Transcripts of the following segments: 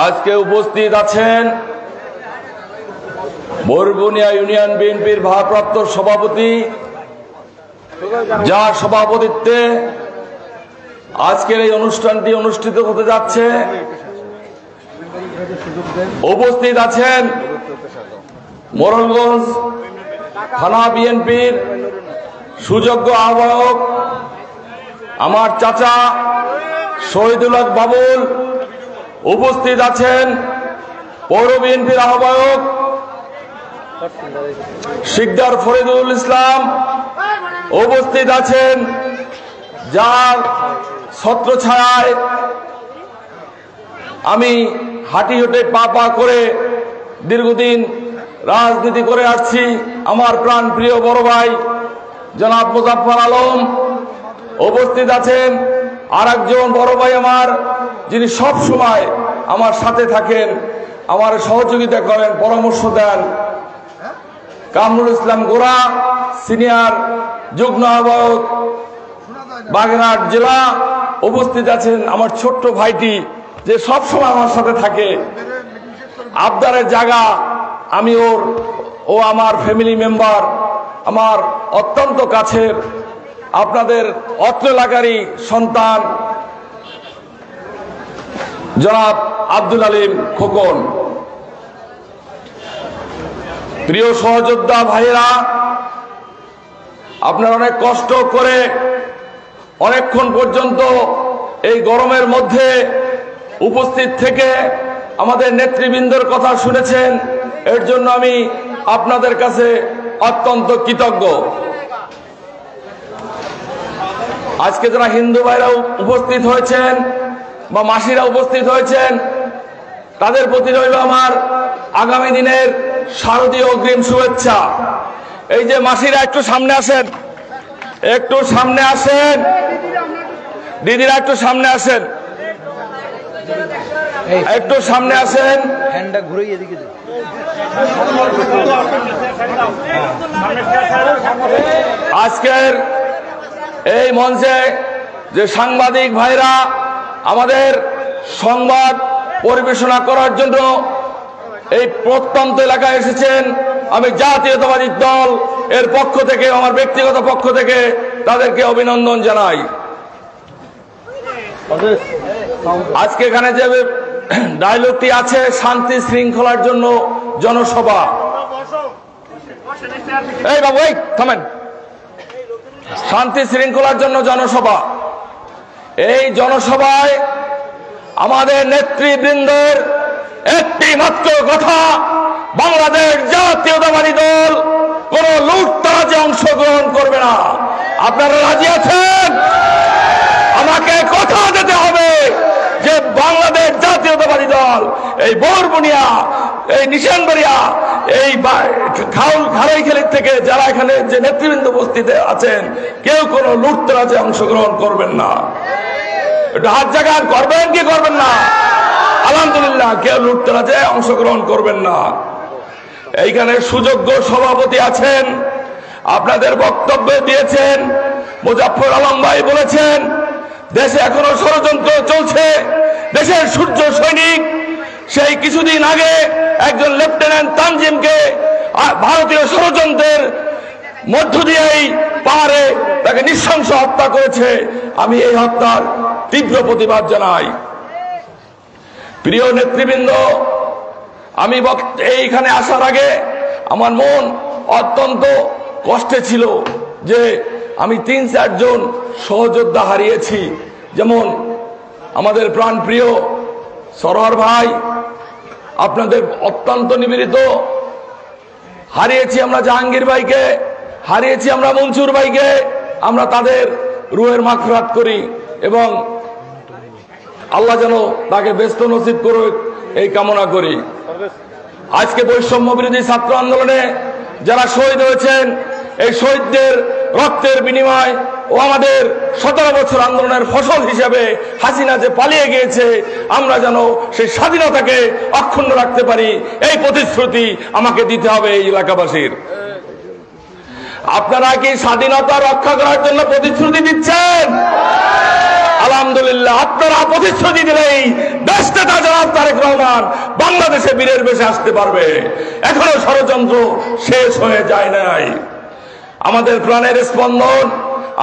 আজকে উপস্থিত আছেন বরগুনিয়া ইউনিয়ন বিএনপির ভারপ্রাপ্ত সভাপতি, যার সভাপতিত্বে আজকের এই অনুষ্ঠানটি অনুষ্ঠিত হতে যাচ্ছে। উপস্থিত আছেন মোড়লগঞ্জ থানা বিএনপির সুযোগ্য আহ্বায়ক আমার চাচা শহীদুল হক বাবুল। উপস্থিত আছেন পৌর বিএনপির আহ্বায়ক শিকদার ফরিদুল ইসলাম। উপস্থিত আছেন যার ছত্রছায়ায় আমি হাঁটি হেঁটে পা পা করে দীর্ঘদিন রাজনীতি করে আসছি, আমার প্রাণ প্রিয় বড় ভাই জনাব মুজাফফর আলম। উপস্থিত আছেন আর একজন বড় ভাই আমার, যিনি সব সময় আমার সাথে থাকেন, আমার সহযোগিতা করেন, পরামর্শ দেন, কামরুল ইসলাম গোরা, সিনিয়র যুগ্ম আহ্বায়ক বাগেরহাট জেলা। উপস্থিত আছেন আমার ছোট্ট ভাইটি, যে সব সময় আমার সাথে থাকে, আবদারের জায়গা, আমি ও আমার ফ্যামিলি মেম্বার, আমার অত্যন্ত কাছের, আপনাদের অত্র এলাকারই সন্তান জনাব আব্দুল আলিম খোকন। প্রিয় সহযোদ্ধা ভাইয়েরা, আপনারা অনেক কষ্ট করে অনেকক্ষণ পর্যন্ত এই গরমের মধ্যে উপস্থিত থেকে আমাদের নেতৃবৃন্দের কথা শুনেছেন, এর জন্য আমি আপনাদের কাছে অত্যন্ত কৃতজ্ঞ। আজকে যারা হিন্দু ভাইরা উপস্থিত হয়েছেন বা মাসিরা উপস্থিত হয়েছেন, তাদের প্রতি রইল আমার আগামী দিনের শারদীয় অগ্রিম শুভেচ্ছা। এই যে মাসিরা একটু সামনে আসেন, একটু সামনে আসেন, দিদিরা একটু সামনে আসেন, একটু সামনে আসেন। আজকের এই মঞ্চে যে সাংবাদিক ভাইরা আমাদের সংবাদ পরিবেশনা করার জন্য এই প্রত্যন্ত এলাকায় এসেছেন, আমি জাতীয়তাবাদী দল এর পক্ষ থেকে, আমার ব্যক্তিগত পক্ষ থেকে তাদেরকে অভিনন্দন জানাই। আজকে এখানে যে ডায়লগটি আছে, শান্তি শৃঙ্খলার জন্য জনসভা। এই বাবু, এই থামেন। শান্তি শৃঙ্খলার জন্য জনসভা। এই জনসভায় আমাদের নেতৃবৃন্দের একটি মাত্র কথা, বাংলাদেশ জাতীয়তাবাদী দল কোন লুটতরাজে অংশগ্রহণ করবে না। আপনারা রাজি আছেন? আমাকে কথা দিতে হবে যে বাংলাদেশ জাতীয়তাবাদী দল এই বরগুনিয়া, এই নিশানবাড়িয়া, এই খারাইখালী থেকে যারা এখানে যে নেতৃবৃন্দ উপস্থিত আছেন, কেউ কোনো লুটতরাজে অংশগ্রহণ করবেন না। একটু হাত জাগান, করবেন কি করবেন না? আলহামদুলিল্লাহ, কেউ লুটতরাজে অংশগ্রহণ করবেন না। এইখানে সুযোগ্য সভাপতি আছেন, আপনাদের বক্তব্য দিয়েছেন। মুজাফফর আলম ভাই বলেছেন দেশে এখনো ষড়যন্ত্র চলছে, দেশের সূর্য সৈনিক সেই কিছুদিন আগে একজন লেফটেন্যান্ট তানজিমকে ভারতীয় ষড়যন্ত্রের মধ্য দিয়েই পাহাড়ে তাকে নৃশংস হত্যা করেছে। আমি এই হত্যার তীব্র প্রতিবাদ জানাই। প্রিয় নেতৃবৃন্দ, আমি এইখানে আসার আগে আমার মন অত্যন্ত কষ্টে ছিল যে আমি ৩-৪ জন সহযোদ্ধা হারিয়েছি। যেমন আমাদের প্রাণ প্রিয় সরোয়ার ভাই, আপনাদের অত্যন্ত নিবেদিত, হারিয়েছি আমরা জাহাঙ্গীর ভাইকে, হারিয়েছি আমরা মনসুর ভাইকে। আমরা তাদের রুহের মাগফিরাত করি এবং আল্লাহ যেন তাকে ব্যস্ত নসিব করে এই কামনা করি। আজকে বৈষম্য বিরোধী ছাত্র আন্দোলনে যারা শহীদ হয়েছেন, এই শহীদদের রক্তের বিনিময় ও আমাদের 17 বছর আন্দোলনের ফসল হিসেবে হাসিনা যে পালিয়ে গিয়েছে, আমরা যেন সেই স্বাধীনতাকে অক্ষুণ্ণ রাখতে পারি, এই প্রতিশ্রুতি আমাকে দিতে হবে এই এলাকাবাসীর। আপনারা কি স্বাধীনতা রক্ষা করার জন্য প্রতিশ্রুতি দিচ্ছেন? আলহামদুলিল্লাহ আপনারা প্রতিশ্রুতি দিলেই দেশ নেতা জনাব তারেক রহমান বাংলাদেশে বীরের বেশে আসতে পারবে। এখনো ষড়যন্ত্র শেষ হয়ে যায় নাই। আমাদের প্রাণের স্পন্দন,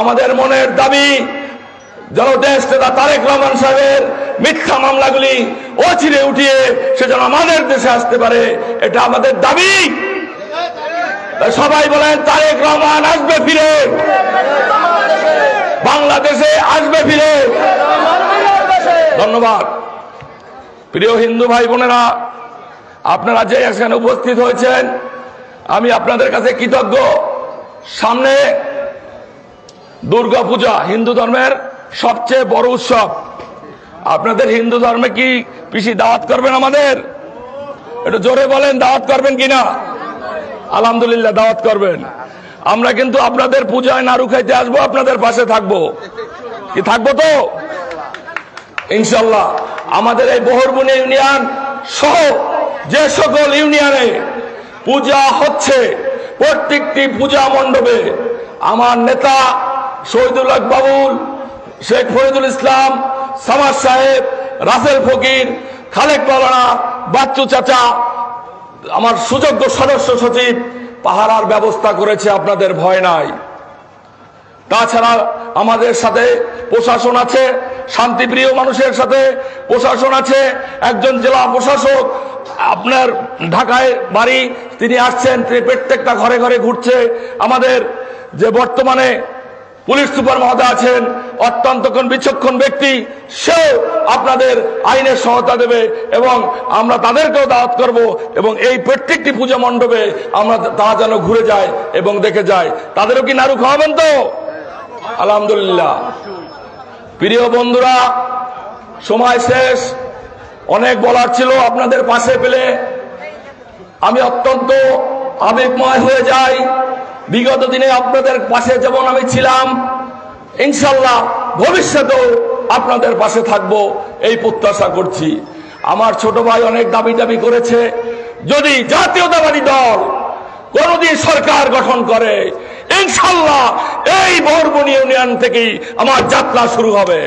আমাদের মনের দাবি যেন দেশ নেতা তারেক রহমান সাহেবের মিথ্যা মামলাগুলি অচিরে উঠিয়ে সে যেন আমাদের দেশে আসতে পারে, এটা আমাদের দাবি। সবাই বলেন তারেক রহমান আসবে ফিরে, বাংলাদেশে আসবে ফিরে। ধন্যবাদ। প্রিয় হিন্দু ভাই বোনেরা, আপনারা যে এখানে উপস্থিত হয়েছেন, আমি আপনাদের কাছে কৃতজ্ঞ। সামনে দুর্গা পূজা, হিন্দু ধর্মের সবচেয়ে বড় উৎসব। আপনাদের হিন্দু ধর্মে কি পিসি দাওয়াত করবেন আমাদের? একটু জোরে বলেন, দাওয়াত করবেন কিনা? আলহামদুলিল্লাহ দাওয়াত করবেন। আমরা কিন্তু আপনাদের পূজায় নাড়ু খাইতে আসবো, আপনাদের পাশে থাকবো। কি থাকবো তো ইনশাল্লাহ। আমাদের এই বহরমুনি ইউনিয়ন সহ যে সকল ইউনিয়নে পূজা হচ্ছে, প্রত্যেকটি পূজা মণ্ডপে আমার নেতা শহীদুল হক বাবুল, শেখ ফরিদুল ইসলাম, সামাদ সাহেব, রাসেল ফকির, খালেক মাওলানা, বাচ্চু চাচা, আমার সুযোগ্য সদস্য সচিব পাহারার ব্যবস্থা করেছে, আপনাদের ভয় নাই। তাছাড়া আমাদের সাথে প্রশাসন আছে, শান্তিপ্রিয় মানুষের সাথে প্রশাসন আছে। একজন জেলা প্রশাসক আপনার ঢাকায় বাড়ি, তিনি আসছেন, তিনি প্রত্যেকটা ঘরে ঘরে ঘুরছে। আমাদের যে বর্তমানে পুলিশ সুপার মহোদয় আছেন, অত্যন্ত বিচক্ষণ ব্যক্তি, সেও আপনাদের আইনের সহায়তা দেবে এবং আমরা তাদেরকেও দাওয়াত করব এবং এই প্রত্যেকটি পূজা মণ্ডপে আমরা তারা যেন ঘুরে যায় এবং দেখে যায়। তাদেরও কি নাড়ু খাওয়াবেন তো? আলহামদুলিল্লাহ। প্রিয় বন্ধুরা, সময় শেষ, অনেক বলার ছিল। আপনাদের পাশে পেলে আমি অত্যন্ত আবেগময় হয়ে যাই। বিগত দিনে আপনাদের পাশে যেমন আমি ছিলাম, ইনশাল্লাহ ভবিষ্যতেও আপনাদের পাশে থাকবো এই প্রত্যাশা করছি। আমার ছোট ভাই অনেক দাবি করেছে, যদি জাতীয়তাবাদী দল কোনদিন সরকার গঠন করে, ইনশাল্লাহ এই বহরমুনি ইউনিয়ন থেকেই আমার যাত্রা শুরু হবে।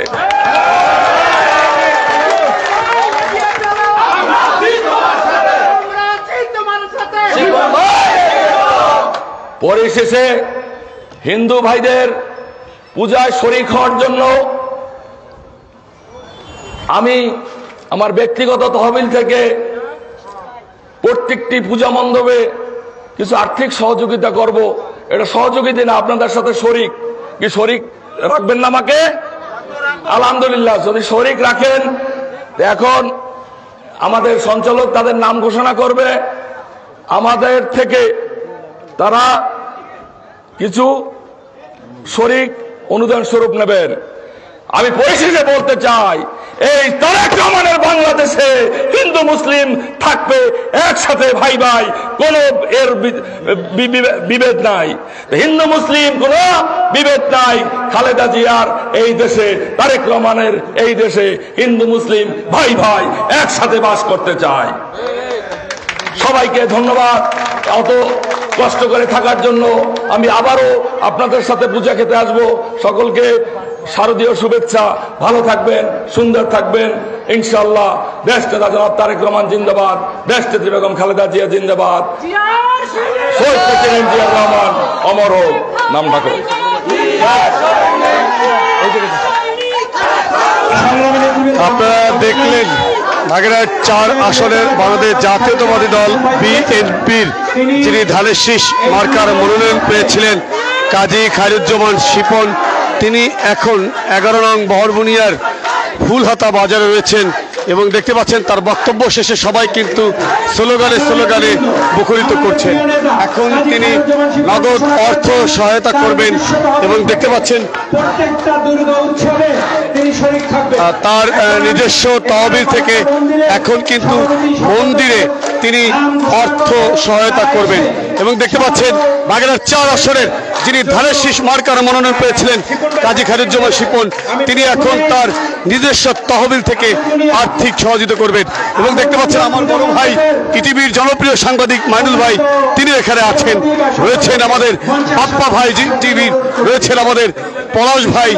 পরিশেষে হিন্দু ভাইদের পূজায় শরীক হওয়ার জন্য আমি আমার ব্যক্তিগত তহবিল থেকে প্রত্যেকটি পূজা মণ্ডপে কিছু আর্থিক সহযোগিতা করব। এটা সহযোগিতা না, আপনাদের সাথে শরীক। কি শরীক রাখবেন না আমাকে? আলহামদুলিল্লাহ। যদি শরীক রাখেন, এখন আমাদের সঞ্চালক তাদের নাম ঘোষণা করবে, আমাদের থেকে তারা কিছু শরীক অনুদান স্বরূপ নেবেন। আমি পরিশেষে বলতে চাই, এই তারেক রহমানের বাংলাদেশে হিন্দু মুসলিম থাকবে একসাথে, ভাই ভাই, কোন এর বিভেদ নাই। হিন্দু মুসলিম কোন বিভেদ নাই। খালেদা জিয়ার এই দেশে, তারেক রহমানের এই দেশে হিন্দু মুসলিম ভাই ভাই একসাথে বাস করতে চায়। সবাইকে ধন্যবাদ অত কষ্ট করে থাকার জন্য। আমি আবারও আপনাদের সাথে পূজা খেতে আসব। সকলকে শারদীয় শুভেচ্ছা। ভালো থাকবেন, সুন্দর থাকবেন ইনশাআল্লাহ। দেশ নেতা জনাব তারেক রহমান জিন্দাবাদ, দেশ নেত্রী বেগম খালেদা জিয়া জিন্দাবাদ, শহীদ প্রেসিডেন্ট জিয়া রহমান অমর হোক। নাম ডাকো। আপনারা দেখলেন বাগেরহাট 4 আসনের বাংলাদেশ জাতীয়তাবাদী দল বিএনপির যিনি ধানের শীষ মার্কার মনোনয়ন পেয়েছিলেন কাজী খায়রুজ্জামান শিপন, তিনি এখন 11 নং বহরমুনিয়ার ফুলহাতা বাজারে রয়েছেন এবং দেখতে পাচ্ছেন তার বক্তব্য শেষে সবাই কিন্তু স্লোগানে মুখরিত করছেন। এখন তিনি নগদ অর্থ সহায়তা করবেন এবং দেখতে পাচ্ছেন তার নিজস্ব তহবিল থেকে এখন কিন্তু মন্দিরে তিনি অর্থ সহায়তা করবেন এবং দেখতে পাচ্ছেন বাগেরহাট 4 আসনের যিনি ধানের শীষ মার্কার মনোনয়ন পেয়েছিলেন কাজী খায়রুজ্জামান শিপন, তিনি এখন তার নিজস্ব তহবিল থেকে আর্থিক সহযোগিতা করবেন। এবং দেখতে পাচ্ছেন আমার বড় ভাই ইটিভির জনপ্রিয় সাংবাদিক মাইনুল ভাই, তিনি এখানে আছেন। রয়েছেন আমাদের আপ্পা ভাই টিভির, রয়েছেন আমাদের পলাশ ভাই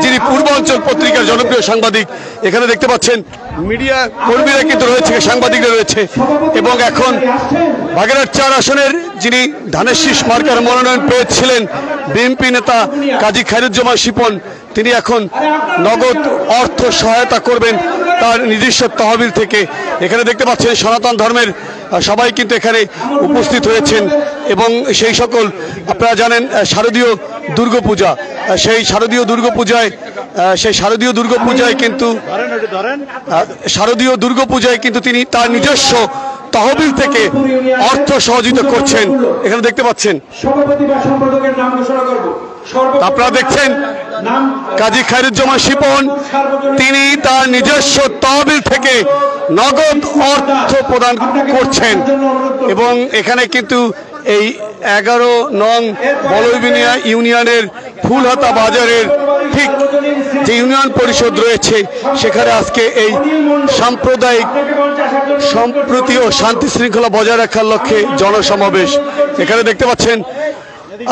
যিনি পূর্বাঞ্চল পত্রিকার জনপ্রিয় সাংবাদিক। এখানে দেখতে পাচ্ছেন মিডিয়া কর্মীরা কিন্তু রয়েছে, সাংবাদিকরা রয়েছে। এবং এখন বাগেরহাট 4 আসনের যিনি ধানের শীষ মার্কার মনোনয়ন পেয়েছিলেন বিএনপি নেতা কাজী খায়রুজ্জামান শিপন, তিনি এখন নগদ অর্থ সহায়তা করবেন তার নিজস্ব তহবিল থেকে। এখানে দেখতে পাচ্ছেন সনাতন ধর্মের সবাই কিন্তু এখানে উপস্থিত হয়েছেন। এবং সেই সকল আপনারা জানেন শারদীয় দুর্গাপূজা, সেই শারদীয় দুর্গাপূজায় কিন্তু তিনি তার নিজস্ব তহবিল থেকে অর্থ সহযোগিতা করছেন। এখানে দেখতে পাচ্ছেন আপনারা দেখছেন কাজী খায়রুজ্জামান শিপন, তিনি তার নিজস্ব তহবিল থেকে নগদ অর্থ প্রদান করছেন। এবং এখানে কিন্তু এই 11 নং বলয়বিনিয়া ইউনিয়নের ফুলহাতা বাজারের ঠিক যে ইউনিয়ন পরিষদ রয়েছে, সেখানে আজকে এই সাম্প্রদায়িক সম্প্রীতি ও শান্তি শৃঙ্খলা বজায় রাখার লক্ষ্যে জনসমাবেশ। এখানে দেখতে পাচ্ছেন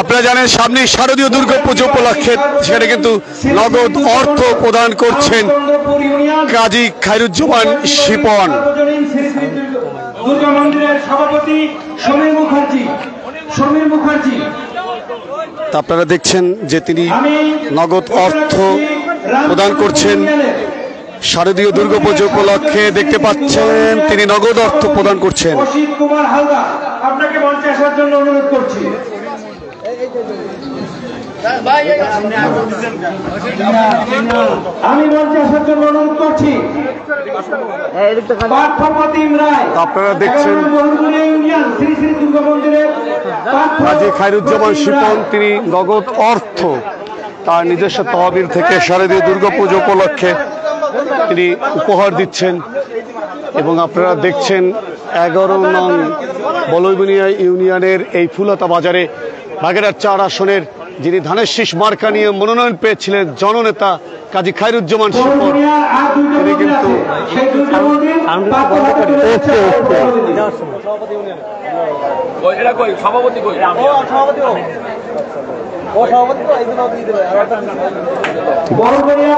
আপনারা জানেন সামনে শারদীয় দুর্গাপুজো উপলক্ষে সেখানে কিন্তু নগদ অর্থ প্রদান করছেন কাজী খায়রুজ্জামান শিপন। দুর্গা মন্দিরের সভাপতি সমীর মুখার্জি আপনারা দেখছেন যে তিনি নগদ অর্থ প্রদান করছেন শারদীয় দুর্গাপুজো উপলক্ষে। দেখতে পাচ্ছেন তিনি নগদ অর্থ প্রদান করছেন। অসিত কুমার হালদার, আপনাকে মঞ্চে আসার জন্য অনুরোধ করছি। আমি মঞ্চে আসার জন্য অনুরোধ করছি। আপনারা দেখছেন শ্রী শ্রী দুর্গা মন্দিরের কাজী খায়রুজ্জামান শিপন, তিনি নগদ অর্থ তার নিজস্ব তহবিল থেকে শারদীয় দুর্গাপুজো উপলক্ষে তিনি উপহার দিচ্ছেন। এবং আপনারা দেখছেন 11 নং বলয়বিনিয়া ইউনিয়নের এই ফুলহাতা বাজারে বাগেরহাট 4 আসনের যিনি ধানের শীষ মার্কা নিয়ে মনোনয়ন পেয়েছিলেন জননেতা কাজী খায়রুজ্জামান শিপন, তিনি কিন্তু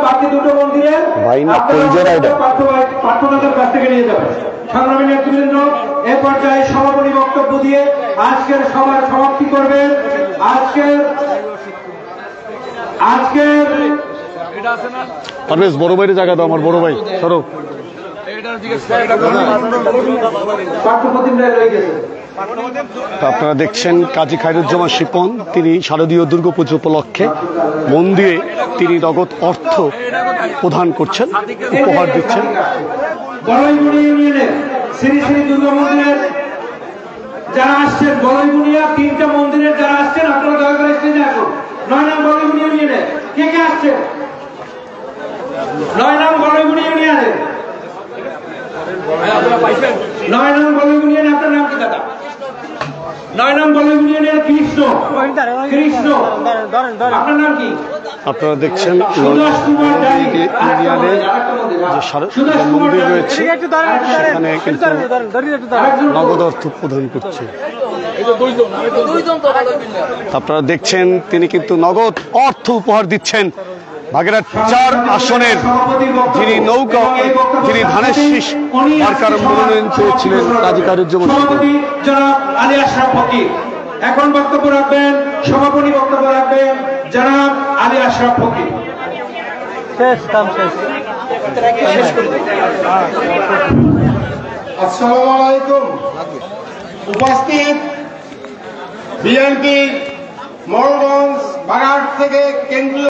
বাকি দুটো মন্দিরের প্রার্থনাদের কাছ থেকে নিয়ে যাবে। সংগ্রামী নেতৃবৃন্দ এ পর্যায়ে সভাপতি বক্তব্য দিয়ে আজকের সভার সমাপ্তি করবেন। আজকের পারভেজ বড় ভাইয়ের জায়গা দাও, আমার বড় ভাই সরো। আপনারা দেখছেন কাজী খায়রুজ্জামান শিপন, তিনি শারদীয় দুর্গাপুজো উপলক্ষে মন্দিরে তিনি নগদ অর্থ প্রদান করছেন, উপহার দিচ্ছেন। বলয়গুনিয়া ইউনিয়নের শ্রী শ্রী দুর্গা মন্দিরের যারা আসছেন, বলয়গুনিয়া 3টা মন্দিরের যারা আসছেন, আপনারা দয়া করে স্টেজে আসুন। 9 নং বলয়গুনিয়া ইউনিয়নে কে কে আসছেন? 9 নং বলয়গুনিয়া ইউনিয়নে 9 নং বলয়গুনিয়া, আপনার নাম কি দাদা? 9 নং বলয়গুনিয়া কৃষ্ণ, আপনার নাম কি? আপনারা দেখছেন ইউনিয়নে যে মন্দির রয়েছে সেখানে কিন্তু নগদ অর্থ প্রদান করছে। আপনারা দেখছেন তিনি কিন্তু নগদ অর্থ উপহার দিচ্ছেন বাগেরহাট 4 আসনের যিনি যিনি ধানের শীষ মার্কার মনোনয়ন পেয়েছিলেন কাজী খায়রুজ্জামান শিপন। আলী আশরাফ ফকির এখন বক্তব্য রাখবেন, সভাপতি বক্তব্য রাখবেন জনাব আলী আশরাফ ফকির। আসসালামু আলাইকুম। উপস্থিত বিএনপি মোড়লগঞ্জ বাগেরহাট থেকে কেন্দ্রীয়